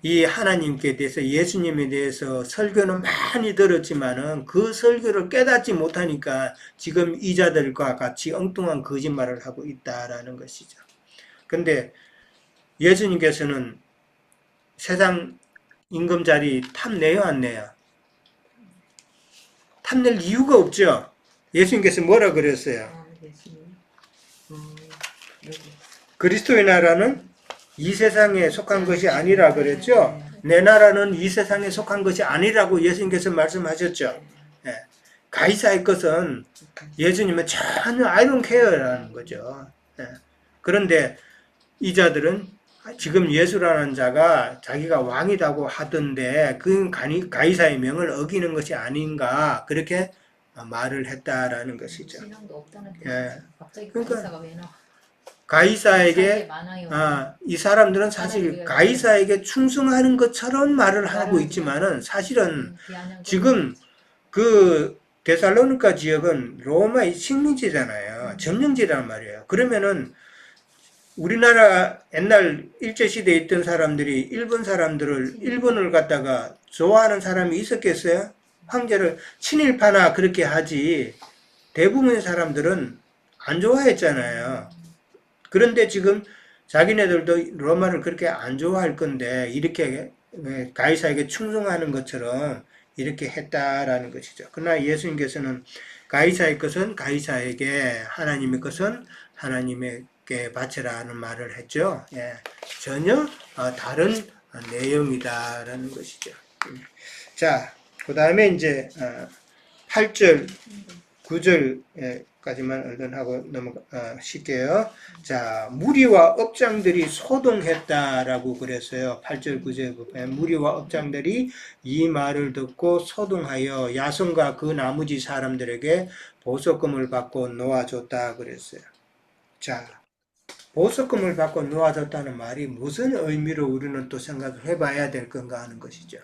이 하나님께 대해서 예수님에 대해서 설교는 많이 들었지만은 그 설교를 깨닫지 못하니까 지금 이자들과 같이 엉뚱한 거짓말을 하고 있다라는 것이죠. 근데 예수님께서는 세상 임금자리 탐내요, 안 내요? 탐낼 이유가 없죠. 예수님께서 뭐라 그랬어요?
예수님. 여기.
그리스도의 나라는 이 세상에 속한 것이 아니라 그랬죠. 내 나라는 이 세상에 속한 것이 아니라고 예수님께서 말씀하셨죠. 가이사의 것은 예수님은 전혀 I don't care라는 거죠. 그런데 이자들은 지금 예수라는 자가 자기가 왕이라고 하던데 그 가이사의 명을 어기는 것이 아닌가 그렇게 말을 했다라는 것이죠.
신앙도 없다는
예.
뜻이죠. 갑자기
그러니까
가이사가 왜 나와?
가이사에게
많아요.
이 사람들은 사실 가이사에게 충성하는 것처럼 말을 하고 있지만은 사실은 지금 그 데살로니가 지역은 로마의 식민지잖아요. 점령지란 말이에요. 그러면은 우리나라 옛날 일제시대에 있던 사람들이 일본을 갖다가 좋아하는 사람이 있었겠어요? 황제를 친일파나 그렇게 하지 대부분의 사람들은 안 좋아했잖아요. 그런데 지금 자기네들도 로마를 그렇게 안 좋아할 건데 이렇게 가이사에게 충성하는 것처럼 이렇게 했다라는 것이죠. 그러나 예수님께서는 가이사의 것은 가이사에게 하나님의 것은 하나님에게 바치라는 말을 했죠. 전혀 다른 내용이다라는 것이죠. 자, 그 다음에 이제 8절, 9절까지만 얼른 하고 넘어갈게요. 자, 무리와 업장들이 소동했다라고 그랬어요. 8절, 9절 보면 무리와 업장들이 이 말을 듣고 소동하여 야손과 그 나머지 사람들에게 보석금을 받고 놓아줬다 그랬어요. 자, 보석금을 받고 놓아줬다는 말이 무슨 의미로 우리는 또 생각을 해봐야 될 건가 하는 것이죠.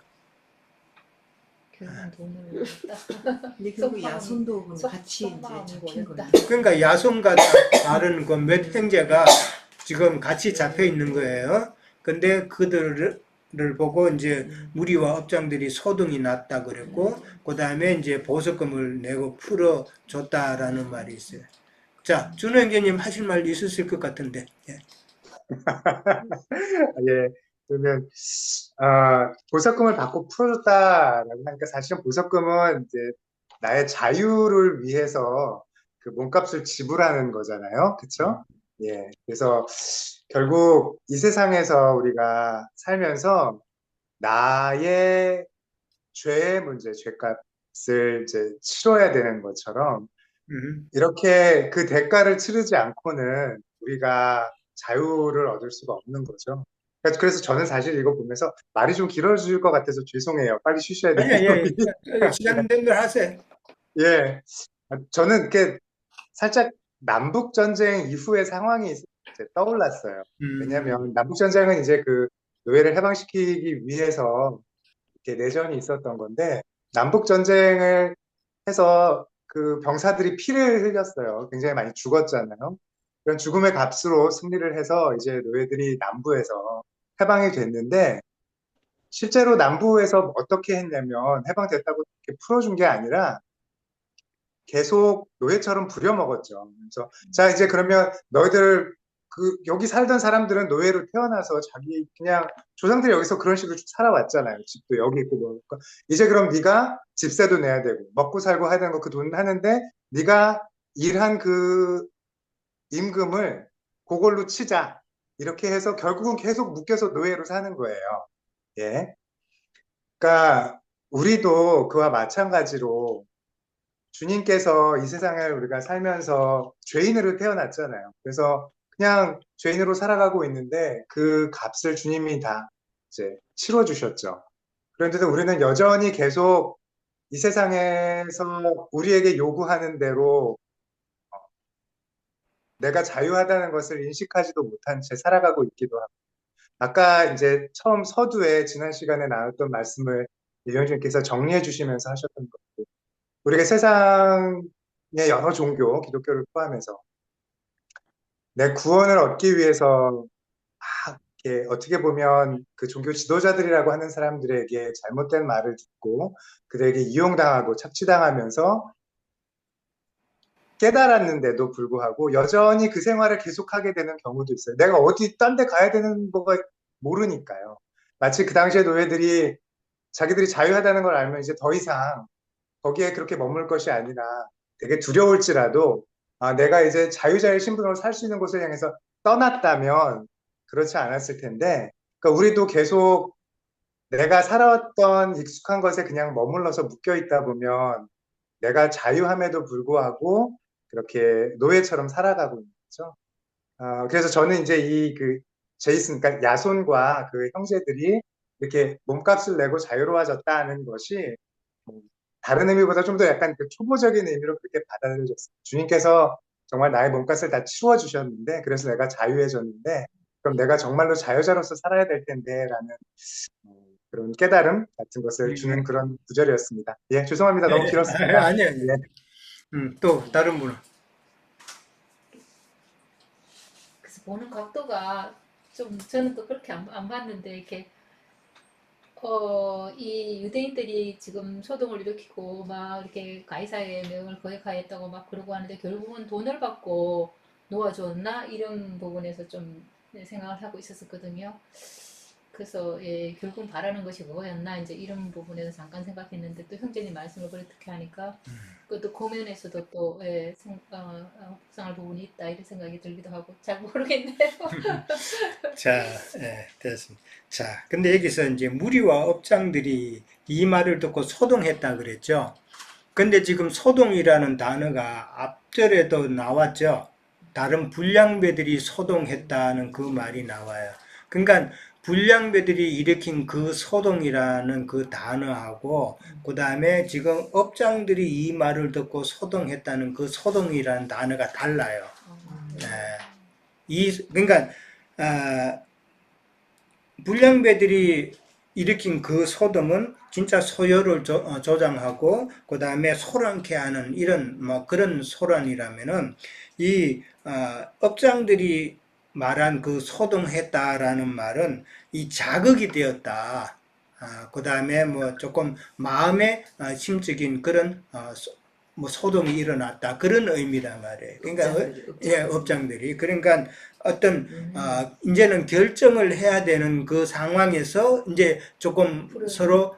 결국은 돈을 딱
근데 결국
속마음이-
야손도 그럼
속-
같이 이제
속마음이
잡힌
뭐였다.
거예요.
그러니까 야손과 다른 그 몇 형제가 지금 같이 잡혀 있는 거예요. 근데 그들을 보고 이제 무리와 업장들이 소동이 났다 그랬고, 그 다음에 이제 보석금을 내고 풀어줬다라는 말이 있어요. 자, 준호 형제님 하실 말 있으실 것 같은데. 예.
예, 그러면 보석금을 받고 풀어줬다라고 하니까 사실은 보석금은 이제 나의 자유를 위해서 그 몸값을 지불하는 거잖아요, 그렇죠? 예, 그래서 결국 이 세상에서 우리가 살면서 나의 죄의 문제, 죄값을 이제 치러야 되는 것처럼
음.
이렇게 그 대가를 치르지 않고는 우리가 자유를 얻을 수가 없는 거죠. 그래서 저는 사실 이거 보면서 말이 좀 길어질 것 같아서 죄송해요. 빨리 쉬셔야
아니야,
돼요.
예, 예. 시간 된 걸 하세요.
예. 저는 이렇게 살짝 남북 전쟁 이후의 상황이 이제 떠올랐어요. 왜냐하면 남북 전쟁은 이제 그 노예를 해방시키기 위해서 이렇게 내전이 있었던 건데 남북 전쟁을 해서 그 병사들이 피를 흘렸어요. 굉장히 많이 죽었잖아요. 그런 죽음의 값으로 승리를 해서 이제 노예들이 남부에서 해방이 됐는데 실제로 남부에서 어떻게 했냐면 해방됐다고 이렇게 풀어준 게 아니라 계속 노예처럼 부려먹었죠. 그래서 자 이제 그러면 너희들 그 여기 살던 사람들은 노예로 태어나서 자기 그냥 조상들이 여기서 그런 식으로 쭉 살아왔잖아요. 집도 여기 있고 뭐 이제 그럼 네가 집세도 내야 되고 먹고 살고 해야 되는 거 그 돈 하는데 네가 일한 그 임금을 그걸로 치자 이렇게 해서 결국은 계속 묶여서 노예로 사는 거예요. 예. 그러니까 우리도 그와 마찬가지로 주님께서 이 세상을 우리가 살면서 죄인으로 태어났잖아요. 그래서 그냥 죄인으로 살아가고 있는데 그 값을 주님이 다 이제 치러주셨죠. 그런데도 우리는 여전히 계속 이 세상에서 우리에게 요구하는 대로 내가 자유하다는 것을 인식하지도 못한 채 살아가고 있기도 하고. 아까 이제 처음 서두에 지난 시간에 나눴던 말씀을 이영준께서 정리해 주시면서 하셨던 것. 우리가 세상의 여러 종교, 기독교를 포함해서 내 구원을 얻기 위해서 이렇게 어떻게 보면 그 종교 지도자들이라고 하는 사람들에게 잘못된 말을 듣고 그들에게 이용당하고 착취당하면서 깨달았는데도 불구하고 여전히 그 생활을 계속하게 되는 경우도 있어요. 내가 어디 딴 데 가야 되는 거가 모르니까요. 마치 그 당시에 노예들이 자기들이 자유하다는 걸 알면 이제 더 이상 거기에 그렇게 머물 것이 아니라 되게 두려울지라도 내가 이제 자유자의 신분으로 살 수 있는 곳을 향해서 떠났다면 그렇지 않았을 텐데 그러니까 우리도 계속 내가 살아왔던 익숙한 것에 그냥 머물러서 묶여 있다 보면 내가 자유함에도 불구하고 그렇게 노예처럼 살아가고 있는 거죠. 그래서 저는 이제 이 그 제이슨, 그러니까 야손과 그 형제들이 이렇게 몸값을 내고 자유로워졌다는 것이 다른 의미보다 좀 더 약간 그 초보적인 의미로 그렇게 받아들여졌어요. 주님께서 정말 나의 몸값을 다 치워 주셨는데, 그래서 내가 자유해졌는데, 그럼 내가 정말로 자유자로서 살아야 될 텐데라는 그런 깨달음 같은 것을 주는 그런 구절이었습니다. 예, 죄송합니다. 너무 길었습니다.
아니야,
예.
아니야. 또 다른 분은.
그래서 보는 각도가 좀 저는 또 그렇게 안 봤는데 이렇게 이 유대인들이 지금 소동을 일으키고 막 이렇게 가이사의 명을 거역하였다고 막 그러고 하는데 결국은 돈을 받고 놓아줬나 이런 부분에서 좀 생각을 하고 있었거든요. 그래서 예, 결국은 바라는 것이 뭐였나 이제 이런 부분에서 잠깐 생각했는데 또 형제님 말씀을 그렇게 하니까 그것도 고면에서도 또 예, 속상할 부분이 있다 이런 생각이 들기도 하고 잘 모르겠네요.
자, 예, 됐습니다. 자, 근데 여기서 이제 무리와 업장들이 이 말을 듣고 소동했다 그랬죠. 근데 지금 소동이라는 단어가 앞절에도 나왔죠. 다른 불량배들이 소동했다는 그 말이 나와요. 그러니까 불량배들이 일으킨 그 소동이라는 그 단어하고 그 다음에 지금 업장들이 이 말을 듣고 소동했다는 그 소동이라는 단어가 달라요. 그러니까 불량배들이 일으킨 그 소동은 진짜 소요를 조장하고 그 다음에 소란케 하는 이런 뭐 그런 소란이라면은 이 업장들이 말한 그 소동했다라는 말은 이 자극이 되었다. 그 다음에 뭐 조금 마음에 심적인 그런 뭐 소동이 일어났다 그런 의미란 말이에요. 그러니까 예, 업장들이 그러니까 어떤 이제는 결정을 해야 되는 그 상황에서 이제 조금 서로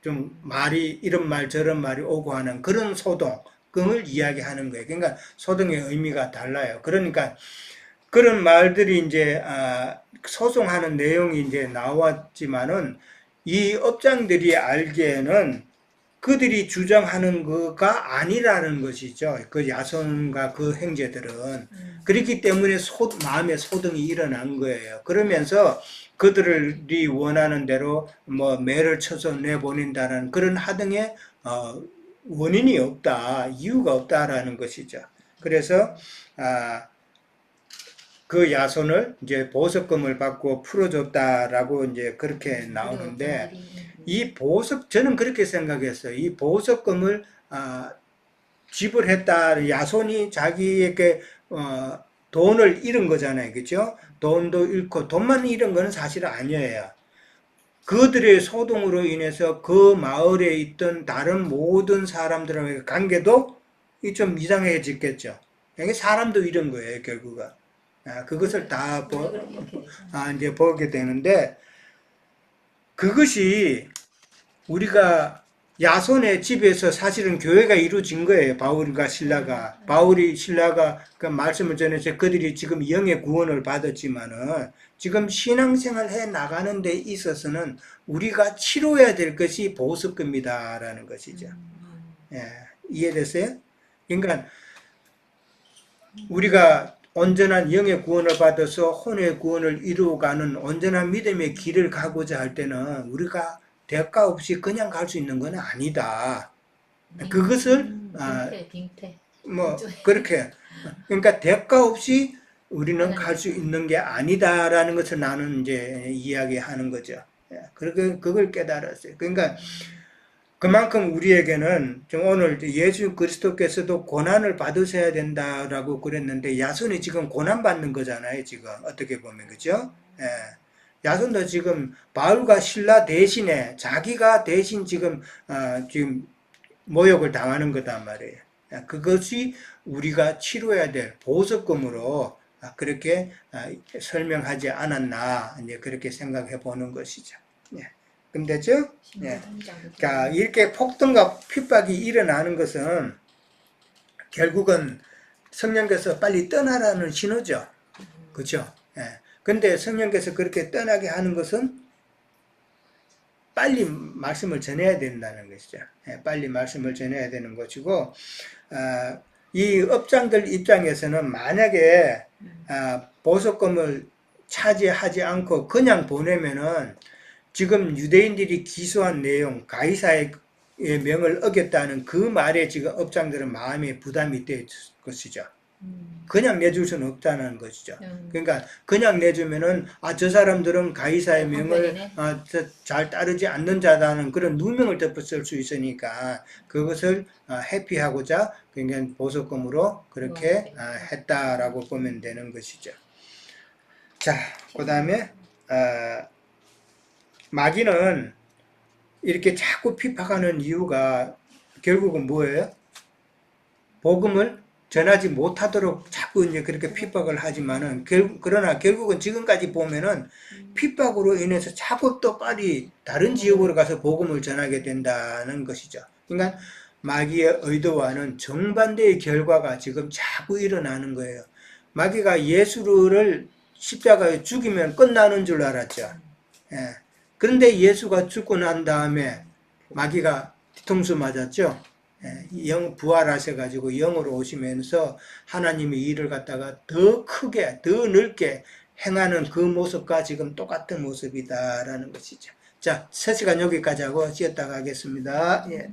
좀 말이 이런 말 저런 말이 오고 하는 그런 소동을 이야기하는 거예요. 그러니까 소동의 의미가 달라요. 그러니까 그런 말들이 이제 소송하는 내용이 이제 나왔지만은 이 업장들이 알기에는 그들이 주장하는 거가 아니라는 것이죠. 그 야손과 그 형제들은. 그렇기 때문에 마음의 소동이 일어난 거예요. 그러면서 그들이 원하는 대로 뭐 매를 쳐서 내보낸다는 그런 하등의 원인이 없다, 이유가 없다라는 것이죠. 그래서 그 야손을 이제 보석금을 받고 풀어줬다라고 이제 그렇게 나오는데 이 저는 그렇게 생각했어요. 이 보석금을 지불했다. 야손이 자기에게 돈을 잃은 거잖아요. 그죠? 돈도 잃고 돈만 잃은 거는 사실 아니에요. 그들의 소동으로 인해서 그 마을에 있던 다른 모든 사람들과의 관계도 좀 이상해졌겠죠. 이게 사람도 잃은 거예요, 결국은. 그것을 다 이제 보게 되는데, 그것이 우리가 야손의 집에서 사실은 교회가 이루어진 거예요. 바울과 신라가. 바울이 신라가 그 말씀을 전해서 그들이 지금 영의 구원을 받았지만은 지금 신앙생활 해 나가는 데 있어서는 우리가 치러야 될 것이 보석금이다라는 것이죠. 예, 이해됐어요? 그러니까 우리가 온전한 영의 구원을 받아서 혼의 구원을 이루어가는 온전한 믿음의 길을 가고자 할 때는 우리가 대가 없이 그냥 갈 수 있는 건 아니다. 그것을
빙태.
뭐 그렇게 그러니까 대가 없이 우리는 갈 수 있는 게 아니다라는 것을 나는 이제 이야기하는 거죠. 그걸 깨달았어요. 그러니까 그만큼 우리에게는 좀 오늘 예수 그리스도께서도 고난을 받으셔야 된다라고 그랬는데 야손이 지금 고난 받는 거잖아요. 지금 어떻게 보면 그죠? 예. 야손도 지금 바울과 신라 대신에 자기가 대신 지금 모욕을 당하는 거단 말이에요. 그것이 우리가 치러야 될 보석금으로 그렇게 설명하지 않았나 이제 그렇게 생각해 보는 것이죠. 예. 근데죠? 예. 그러니까 이렇게 폭동과 핍박이 일어나는 것은 결국은 성령께서 빨리 떠나라는 신호죠. 그렇죠? 예. 근데 성령께서 그렇게 떠나게 하는 것은 빨리 말씀을 전해야 된다는 것이죠. 예. 빨리 말씀을 전해야 되는 것이고 이 업장들 입장에서는 만약에 보석금을 차지하지 않고 그냥 보내면은 지금 유대인들이 기소한 내용, 가이사의 명을 어겼다는 그 말에 지금 업장들은 마음에 부담이 될 것이죠. 그냥 내줄 수는 없다는 것이죠. 그러니까 그냥 내주면은 저 사람들은 가이사의 명을 잘 따르지 않는 자다는 그런 누명을 덮었을 수 있으니까 그것을 회피하고자 그러니까 보석금으로 그렇게 했다라고 보면 되는 것이죠. 자, 그 다음에 마귀는 이렇게 자꾸 핍박하는 이유가 결국은 뭐예요? 복음을 전하지 못하도록 자꾸 이제 그렇게 핍박을 하지만은 그러나 결국은 지금까지 보면은 핍박으로 인해서 자꾸 또 빨리 다른 지역으로 가서 복음을 전하게 된다는 것이죠. 그러니까 마귀의 의도와는 정반대의 결과가 지금 자꾸 일어나는 거예요. 마귀가 예수를 십자가에 죽이면 끝나는 줄 알았죠. 예. 그런데 예수가 죽고 난 다음에 마귀가 뒤통수 맞았죠. 영 부활하셔가지고 영으로 오시면서 하나님의 일을 갖다가 더 크게 더 넓게 행하는 그 모습과 지금 똑같은 모습이다라는 것이죠. 자, 3시간 여기까지 하고 쉬었다 가겠습니다. 예.